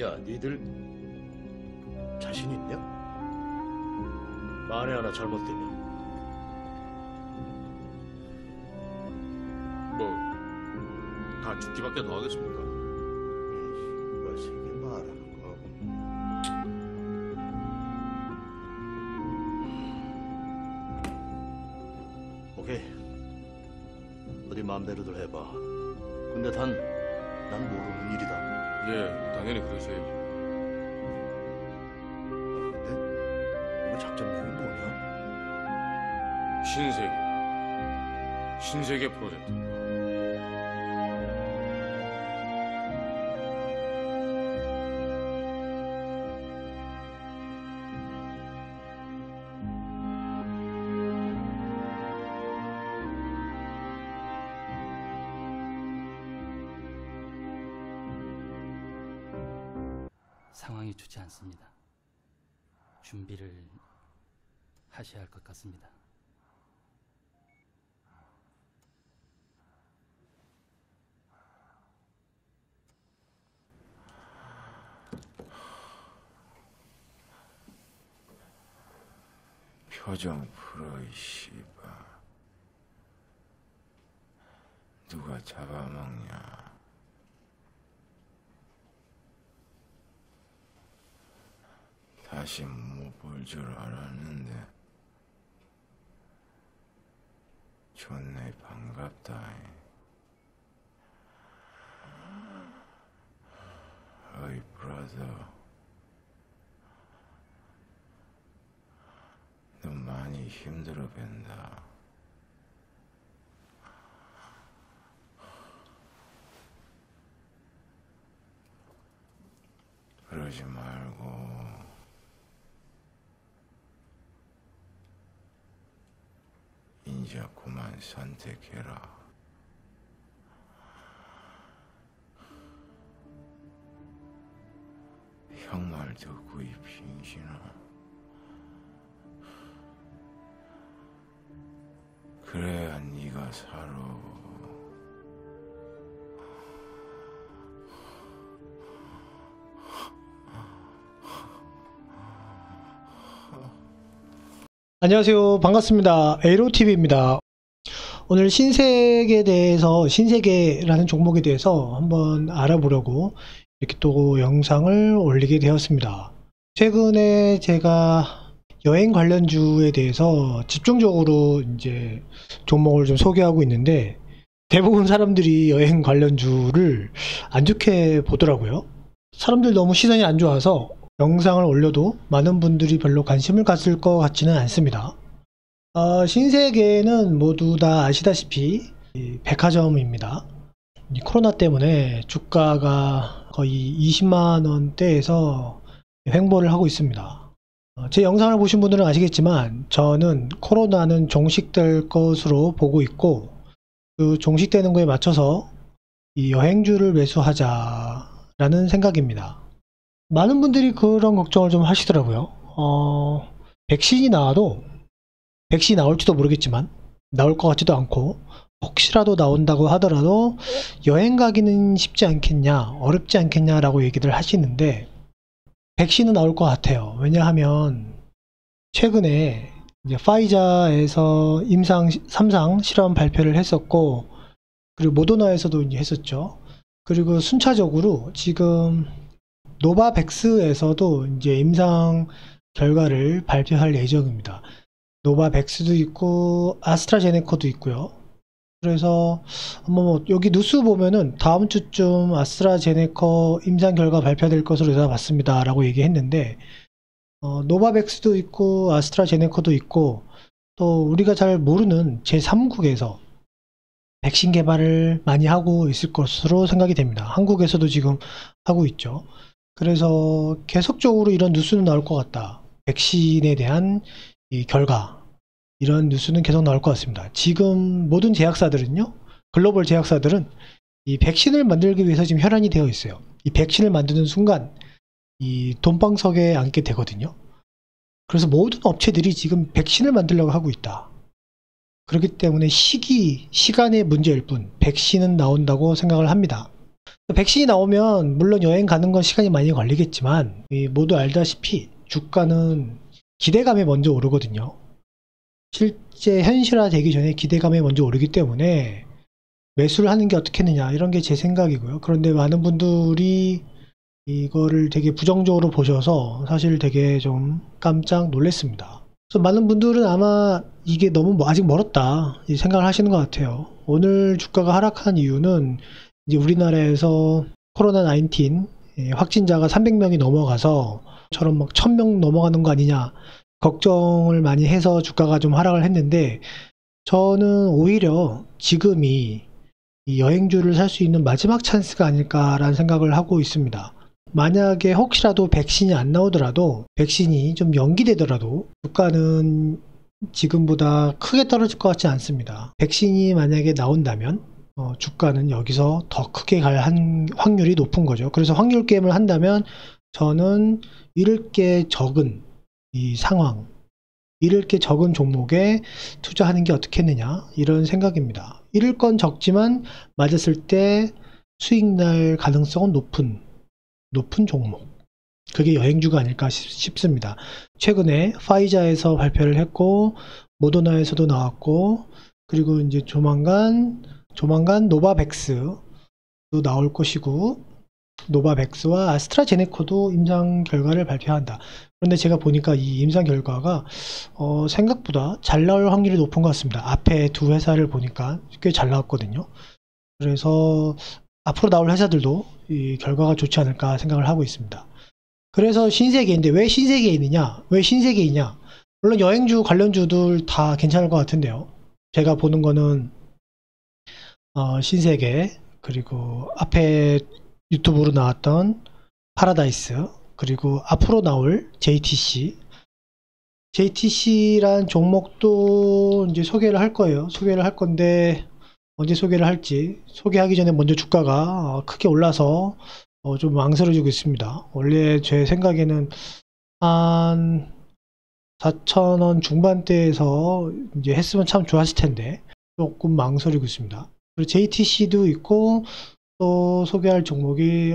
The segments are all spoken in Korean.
야, 니들 자신 있냐? 만에 하나 잘못되면 뭐, 다 죽기밖에 더 하겠습니까? 이걸 세게 말하는 거. 오케이, 어디 마음대로들 해봐. 근데 난 모르는 일이다. 예, 당연히 그러셔야죠. 근데 이거 작전명이 뭐냐? 신세계 프로젝트. 상황이 좋지 않습니다. 준비를 하셔야 할 것 같습니다. 표정 풀어 이 씨발. 누가 잡아먹냐. 다시 못 볼 줄 알았는데 존내 반갑다. 어이 브라더, 너 많이 힘들어 벤다. 그러지 말고 이제 그만 선택해라. 형 말 듣고 이 빙신아. 그래야 네가 살아. 안녕하세요. 반갑습니다. 에이로TV입니다. 오늘 신세계라는 종목에 대해서 한번 알아보려고 이렇게 또 영상을 올리게 되었습니다. 최근에 제가 여행 관련주에 대해서 집중적으로 이제 종목을 좀 소개하고 있는데, 대부분 사람들이 여행 관련주를 안 좋게 보더라고요. 사람들 너무 시선이 안 좋아서 영상을 올려도 많은 분들이 별로 관심을 가질 것 같지는 않습니다. 신세계는 모두 다 아시다시피 백화점입니다. 이 코로나 때문에 주가가 거의 20만원대에서 횡보를 하고 있습니다. 제 영상을 보신 분들은 아시겠지만 저는 코로나는 종식될 것으로 보고 있고, 그 종식되는 거에 맞춰서 이 여행주를 매수하자라는 생각입니다. 많은 분들이 그런 걱정을 좀 하시더라고요. 백신이 나올지도 모르겠지만, 나올 것 같지도 않고, 혹시라도 나온다고 하더라도 여행 가기는 쉽지 않겠냐, 어렵지 않겠냐라고 얘기를 하시는데, 백신은 나올 것 같아요. 왜냐하면 최근에 이제 파이자에서 임상 3상 실험 발표를 했었고, 그리고 모더나에서도 이제 했었죠. 그리고 순차적으로 지금 노바백스에서도 이제 임상 결과를 발표할 예정입니다. 노바백스도 있고 아스트라제네카도 있고요. 그래서 여기 뉴스 보면은 다음 주쯤 아스트라제네카 임상 결과 발표될 것으로 예상받습니다 라고 얘기했는데, 노바백스도 있고 아스트라제네카도 있고, 또 우리가 잘 모르는 제3국에서 백신 개발을 많이 하고 있을 것으로 생각이 됩니다. 한국에서도 지금 하고 있죠. 그래서 계속적으로 이런 뉴스는 나올 것 같다. 백신에 대한 이 결과, 이런 뉴스는 계속 나올 것 같습니다. 지금 모든 제약사들은요, 글로벌 제약사들은 이 백신을 만들기 위해서 지금 혈안이 되어 있어요. 이 백신을 만드는 순간 이 돈방석에 앉게 되거든요. 그래서 모든 업체들이 지금 백신을 만들려고 하고 있다. 그렇기 때문에 시간의 문제일 뿐 백신은 나온다고 생각을 합니다. 백신이 나오면 물론 여행 가는 건 시간이 많이 걸리겠지만 모두 알다시피 주가는 기대감이 먼저 오르거든요. 실제 현실화되기 전에 기대감이 먼저 오르기 때문에 매수를 하는 게 어떻겠느냐 이런 게 제 생각이고요. 그런데 많은 분들이 이거를 되게 부정적으로 보셔서 사실 되게 좀 깜짝 놀랐습니다. 그래서 많은 분들은 아마 이게 너무 아직 멀었다 이 생각을 하시는 것 같아요. 오늘 주가가 하락한 이유는 이제 우리나라에서 코로나19 확진자가 300명이 넘어가서 처럼 막 1000명 넘어가는 거 아니냐 걱정을 많이 해서 주가가 좀 하락을 했는데 저는 오히려 지금이 이 여행주를 살 수 있는 마지막 찬스가 아닐까라는 생각을 하고 있습니다. 만약에 혹시라도 백신이 안 나오더라도 백신이 좀 연기되더라도 주가는 지금보다 크게 떨어질 것 같지 않습니다. 백신이 만약에 나온다면 주가는 여기서 더 크게 갈 확률이 높은 거죠. 그래서 확률 게임을 한다면 저는 잃을 게 적은 이 상황, 잃을 게 적은 종목에 투자하는 게 어떻겠느냐 이런 생각입니다. 잃을 건 적지만 맞았을 때 수익 날 가능성은 높은 종목, 그게 여행주가 아닐까 싶습니다. 최근에 파이자에서 발표를 했고 모더나에서도 나왔고 그리고 이제 조만간 노바백스도 나올 것이고 노바백스와 아스트라제네카도 임상 결과를 발표한다. 그런데 제가 보니까 이 임상 결과가 생각보다 잘 나올 확률이 높은 것 같습니다. 앞에 두 회사를 보니까 꽤 잘 나왔거든요. 그래서 앞으로 나올 회사들도 이 결과가 좋지 않을까 생각을 하고 있습니다. 그래서 신세계인데 왜 신세계이냐? 왜 신세계이냐? 물론 여행주 관련주들 다 괜찮을 것 같은데요. 제가 보는 거는 신세계 그리고 앞에 유튜브로 나왔던 파라다이스 그리고 앞으로 나올 JTC란 종목도 이제 소개를 할 거예요. 소개를 할 건데 언제 소개를 할지 소개하기 전에 먼저 주가가 크게 올라서 좀 망설여지고 있습니다. 원래 제 생각에는 한 4,000원 중반대에서 이제 했으면 참 좋았을 텐데 조금 망설이고 있습니다. 그리고 JTC도 있고 또 소개할 종목이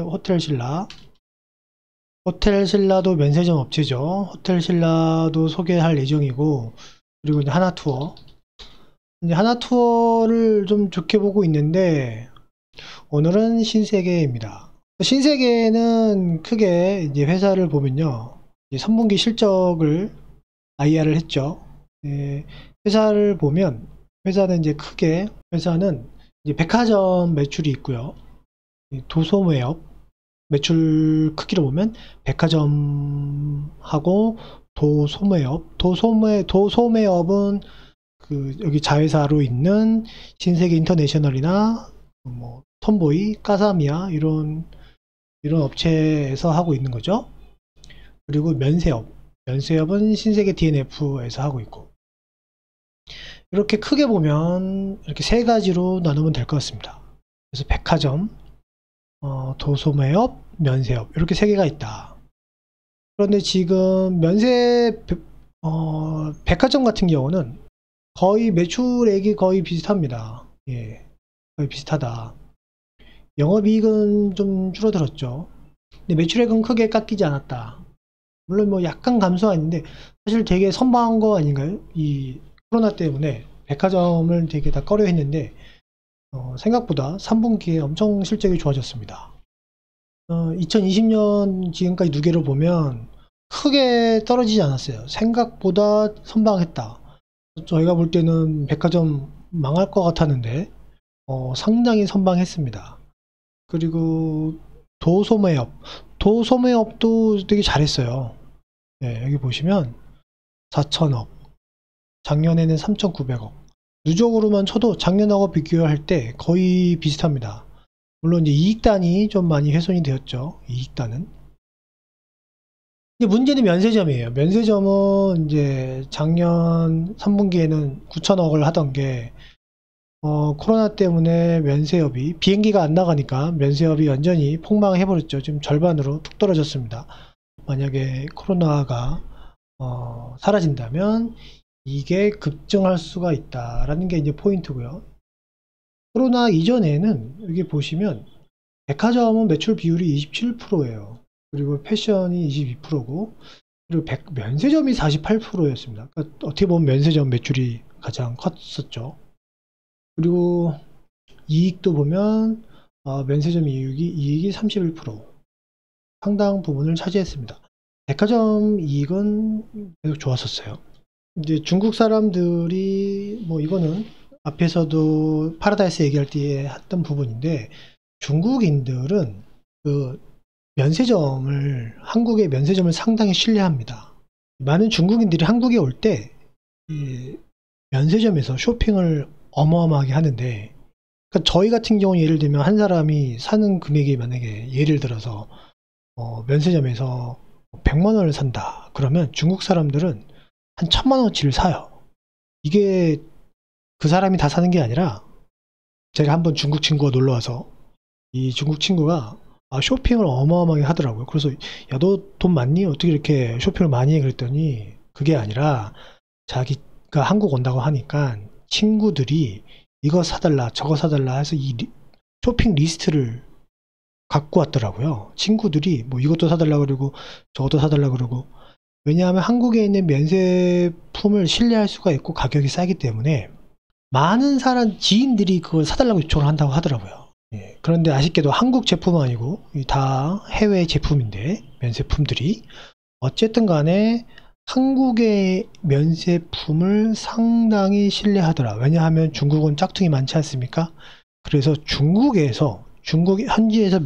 호텔신라도 면세점 업체죠. 호텔신라도 소개할 예정이고 그리고 이제 하나투어 이제 하나투어를 좀 좋게 보고 있는데 오늘은 신세계입니다. 신세계는 크게 이제 회사를 보면요, 이제 3분기 실적을 IR을 했죠. 회사를 보면 회사는 이제 크게 이제 백화점 매출이 있고요. 도소매업 매출 크기로 보면 백화점하고 도소매업은 여기 자회사로 있는 신세계 인터내셔널이나 뭐 톰보이, 까사미야 이런 업체에서 하고 있는 거죠. 그리고 면세업은 신세계 DNF에서 하고 있고 이렇게 크게 보면 이렇게 세 가지로 나누면 될 것 같습니다. 그래서 백화점, 도소매업, 면세업 이렇게 세 개가 있다. 그런데 지금 백화점 같은 경우는 거의 매출액이 거의 비슷합니다. 예, 거의 비슷하다. 영업이익은 좀 줄어들었죠. 근데 매출액은 크게 깎이지 않았다. 물론 뭐 약간 감소가 있는데 사실 되게 선방한 거 아닌가요? 이 코로나 때문에 백화점을 되게 다 꺼려 했는데 생각보다 3분기에 엄청 실적이 좋아졌습니다. 2020년 지금까지 누계를 보면 크게 떨어지지 않았어요. 생각보다 선방했다. 저희가 볼 때는 백화점 망할 것 같았는데 상당히 선방했습니다. 그리고 도소매업도 되게 잘했어요. 네, 여기 보시면 4천억, 작년에는 3,900억. 누적으로만 쳐도 작년하고 비교할 때 거의 비슷합니다. 물론 이제 이익단이 좀 많이 훼손이 되었죠. 이익단은. 이제 문제는 면세점이에요. 면세점은 이제 작년 3분기에는 9천억을 하던 게 코로나 때문에 면세업이 비행기가 안 나가니까 면세업이 완전히 폭망해버렸죠. 지금 절반으로 툭 떨어졌습니다. 만약에 코로나가 사라진다면 이게 급증할 수가 있다라는 게 이제 포인트고요. 코로나 이전에는 여기 보시면 백화점은 매출 비율이 27%예요. 그리고 패션이 22%고, 그리고 면세점이 48%였습니다. 그러니까 어떻게 보면 면세점 매출이 가장 컸었죠. 그리고 이익도 보면 면세점 이익이 31%, 상당 부분을 차지했습니다. 백화점 이익은 계속 좋았었어요. 이제 중국 사람들이 뭐 이거는 앞에서도 파라다이스 얘기할 때 했던 부분인데, 중국인들은 그 한국의 면세점을 상당히 신뢰합니다. 많은 중국인들이 한국에 올 때 면세점에서 쇼핑을 어마어마하게 하는데, 그러니까 저희 같은 경우 예를 들면 한 사람이 사는 금액이 만약에 예를 들어서 면세점에서 100만 원을 산다 그러면 중국 사람들은 한 1000만 원어치를 사요. 이게 그 사람이 다 사는 게 아니라, 제가 한번 중국 친구가 놀러 와서 이 중국 친구가 쇼핑을 어마어마하게 하더라고요. 그래서 야, 너 돈 많니? 어떻게 이렇게 쇼핑을 많이 해? 그랬더니 그게 아니라 자기가 한국 온다고 하니까 친구들이 이거 사달라 저거 사달라 해서 이 쇼핑 리스트를 갖고 왔더라고요. 친구들이 뭐 이것도 사달라 그러고 저것도 사달라 그러고. 왜냐하면 한국에 있는 면세품을 신뢰할 수가 있고 가격이 싸기 때문에 많은 지인들이 그걸 사달라고 요청을 한다고 하더라고요. 예, 그런데 아쉽게도 한국 제품은 아니고 다 해외 제품인데, 면세품들이 어쨌든 간에 한국의 면세품을 상당히 신뢰하더라. 왜냐하면 중국은 짝퉁이 많지 않습니까? 그래서 중국 현지에서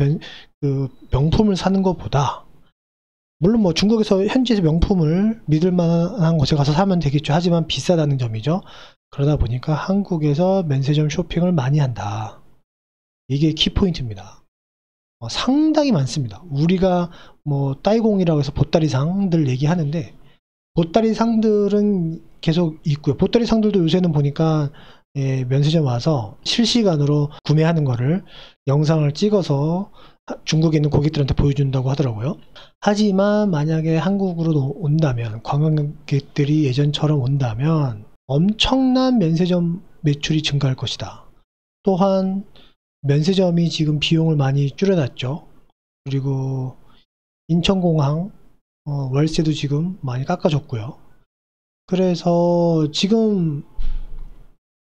명품을 사는 것보다, 물론 뭐 중국에서 현지에서 명품을 믿을 만한 곳에 가서 사면 되겠죠. 하지만 비싸다는 점이죠. 그러다 보니까 한국에서 면세점 쇼핑을 많이 한다. 이게 키포인트입니다. 상당히 많습니다. 우리가 뭐 따이공이라고 해서 보따리 상들 얘기하는데, 보따리 상들은 계속 있고요. 보따리 상들도 요새는 보니까 면세점 와서 실시간으로 구매하는 거를 영상을 찍어서 중국에 있는 고객들한테 보여준다고 하더라고요. 하지만 만약에 한국으로 온다면, 관광객들이 예전처럼 온다면 엄청난 면세점 매출이 증가할 것이다. 또한 면세점이 지금 비용을 많이 줄여놨죠. 그리고 인천공항 월세도 지금 많이 깎아줬고요. 그래서 지금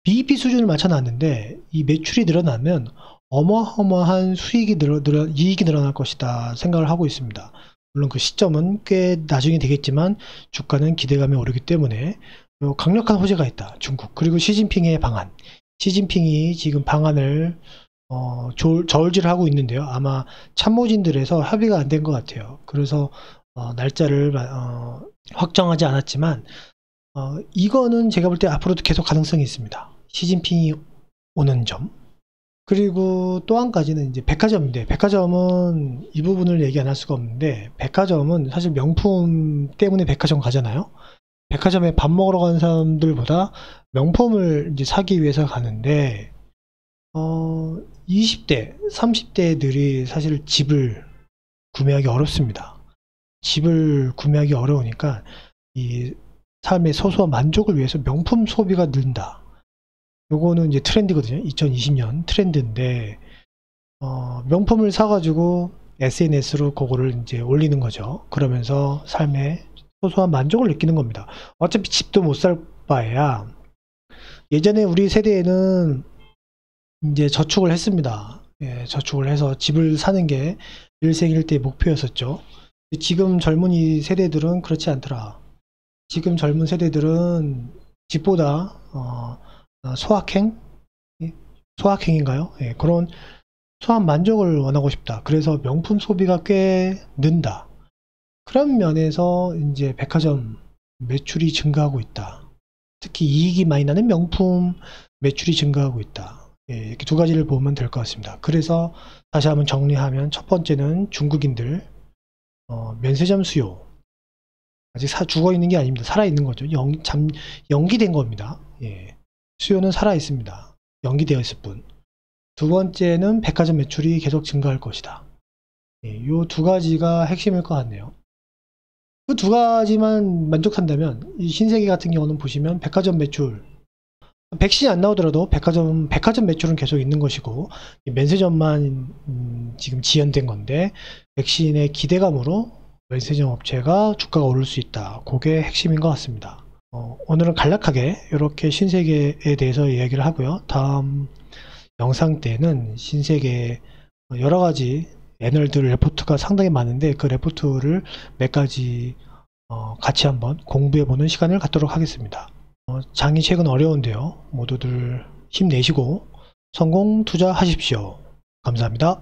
BEP 수준을 맞춰놨는데, 이 매출이 늘어나면 어마어마한 이익이 늘어날 것이다 생각을 하고 있습니다. 물론 그 시점은 꽤 나중에 되겠지만 주가는 기대감이 오르기 때문에 강력한 호재가 있다, 중국. 그리고 시진핑의 방안. 시진핑이 지금 방안을 저울질하고 있는데요. 아마 참모진들에서 협의가 안 된 것 같아요. 그래서 날짜를 확정하지 않았지만 이거는 제가 볼 때 앞으로도 계속 가능성이 있습니다. 시진핑이 오는 점. 그리고 또 한 가지는 이제 백화점인데, 백화점은 이 부분을 얘기 안 할 수가 없는데, 백화점은 사실 명품 때문에 백화점 가잖아요. 백화점에 밥 먹으러 가는 사람들보다 명품을 이제 사기 위해서 가는데, 20대, 30대들이 사실 집을 구매하기 어렵습니다. 집을 구매하기 어려우니까 이 삶의 소소한 만족을 위해서 명품 소비가 는다. 요거는 이제 트렌드거든요. 2020년 트렌드인데, 명품을 사가지고 SNS로 그거를 이제 올리는 거죠. 그러면서 삶의 소소한 만족을 느끼는 겁니다. 어차피 집도 못 살 바에야, 예전에 우리 세대에는 이제 저축을 했습니다. 예, 저축을 해서 집을 사는 게 일생일대의 목표였었죠. 지금 젊은이 세대들은 그렇지 않더라. 지금 젊은 세대들은 집보다 소확행인가요? 예, 그런 소소한 만족을 원하고 싶다. 그래서 명품 소비가 꽤 는다. 그런 면에서 이제 백화점 매출이 증가하고 있다. 특히 이익이 많이 나는 명품 매출이 증가하고 있다. 예, 이렇게 두 가지를 보면 될 것 같습니다. 그래서 다시 한번 정리하면, 첫 번째는 중국인들 면세점 수요, 아직 죽어 있는 게 아닙니다. 살아 있는 거죠. 연기된 겁니다. 예, 수요는 살아 있습니다. 연기되어 있을 뿐. 두 번째는 백화점 매출이 계속 증가할 것이다. 예, 요 두 가지가 핵심일 것 같네요. 그 두 가지만 만족한다면, 이 신세계 같은 경우는 보시면 백화점 매출 백신이 안 나오더라도 백화점 매출은 계속 있는 것이고, 이 면세점만 지금 지연된 건데, 백신의 기대감으로 면세점 업체가 주가가 오를 수 있다. 그게 핵심인 것 같습니다. 오늘은 간략하게 이렇게 신세계에 대해서 이야기를 하고요. 다음 영상 때는 신세계 여러 가지 애널들 레포트가 상당히 많은데, 그 레포트를 몇 가지 같이 한번 공부해보는 시간을 갖도록 하겠습니다. 장이 최근 어려운데요. 모두들 힘내시고 성공 투자하십시오. 감사합니다.